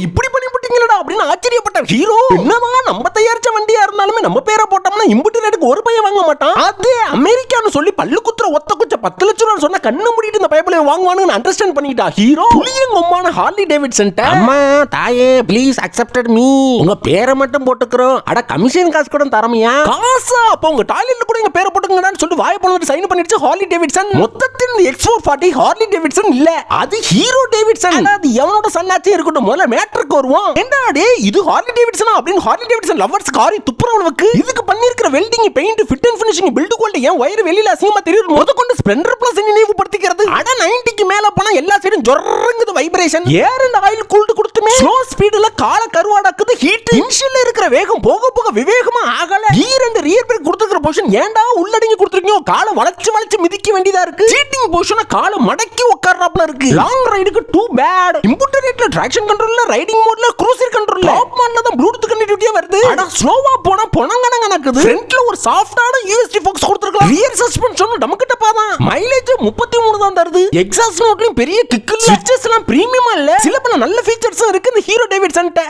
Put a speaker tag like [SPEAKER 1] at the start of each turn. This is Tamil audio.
[SPEAKER 1] இப்படி பண்ணி போட்டீங்களடா அப்படின்னு ஆச்சரியப்பட்ட ஹீரோ. என்னதான் நம்ம தயாரிச்ச வண்டியா இருந்தாலுமே நம்ம பேரை போட்டோம்னா இம்புட்டி ரேட்டுக்கு ஒரு பையன் வாங்க மாட்டான். அதே அமெரிக்கான்னு சொல்லி பல்லு குத்துற ஒத்த குச்ச 10 லட்சம் ரூபாய் சொன்னா கண்ணு மூடிட்டு இந்த பைபிளை வாங்குவானுன்னு அண்டர்ஸ்டாண்ட் பண்ணிட்டா ஹீரோ. புளியங்கொம்மான ஹார்லி டேவிட்சன் அம்மா தாயே ப்ளீஸ் அக்செப்டட் மீ, உங்க பேரை மட்டும் போட்டுக்கிறோம், அட கமிஷன் காசு கூட தரமையா காசா, அப்ப உங்க டாய்லெட்ல கூட எங்க பேரை போட்டுங்கடான்னு சொல்லி வாயை போட்டு சைன் பண்ணிடுச்சு ஹார்லி டேவிட்சன். மொத்தத்தில் X440 ஹார்லி டேவிட்சன் இல்ல, அது ஹீரோ டேவிட்சன். அது எவனோட சன்னாச்சே இருக்கட்டும், முதல்ல மேட்டருக்கு வருவோம். என்னடா இது ஹார்லி டேவிட்சனா அப்படின்னு ஹார்லி டேவிட்சன் லவர்ஸ் காரி துப்புறவனுக்கு இதுக்கு பண்ணிருக்கிற welding, paint, fit and finishing, build quality ஏன் வயர் வெளியில அசிங்கமா தெரியுது முதற்கொண்டு ஸ்ப்ளெண்டர் பிளஸ் நினைவுபடுத்திக்கிறது. அட 90க்கு மேல போனா எல்லா சைடும் ஜொர்ரங்குது vibration. Air and oil cooled கொடுத்துமே ஸ்லோ ஸ்பீடுல கால கருவாடாக்குது ஹீட். இன்ஷியல்ல இருக்கிற வேகம் போக போக விவேகமா ஆகல. கீர் அண்ட் ரியர் பிரேக் கொடுத்துக்கிற பொசிஷன் ஏன்டா உள்ளடங்கி கொடுத்துருக்கீங்க, காலை வளைச்சு வளைச்சு மிதிக்க வேண்டியதா இருக்கு. சீட்டிங் பொசிஷனை காலை மடக்கி உட்கார்றாப்ல இருக்கு. லாங் ரைடுக்கு டூ பேட். இன்புட் ரேட்ல டிராக்ஷன் கண்ட்ரோல்ல, ரைடிங் மோட்ல, க்ரூசர் கண்ட்ரோல்ல, டாப் மாடல்ல தான் ப்ளூடூத் கனெக்டிவிட்டியா வருது. அட ஸ்லோவா போனா பொணங்கன கணக்குது. ஃப்ரண்ட்ல ஒரு சாஃப்ட்டான யூஎஸ்டி ஃபோக்ஸ் கொடுத்திருக்காங்க. ரியர் சஸ்பென்ஷன் நமக்கிட்ட பாதான். மைலேஜ் 33 தான் தருது. எக்ஸாஸ்ட் நோட்லயும் பெரிய கிக் இல்ல. ஸ்விட்சஸ் எல்லாம் பிரீமியமா இல்ல. சில பல நல்ல ஃபீச்சர்ஸும் இருக்கு இந்த ஹீரோ டேவிட்சன்ட்ட.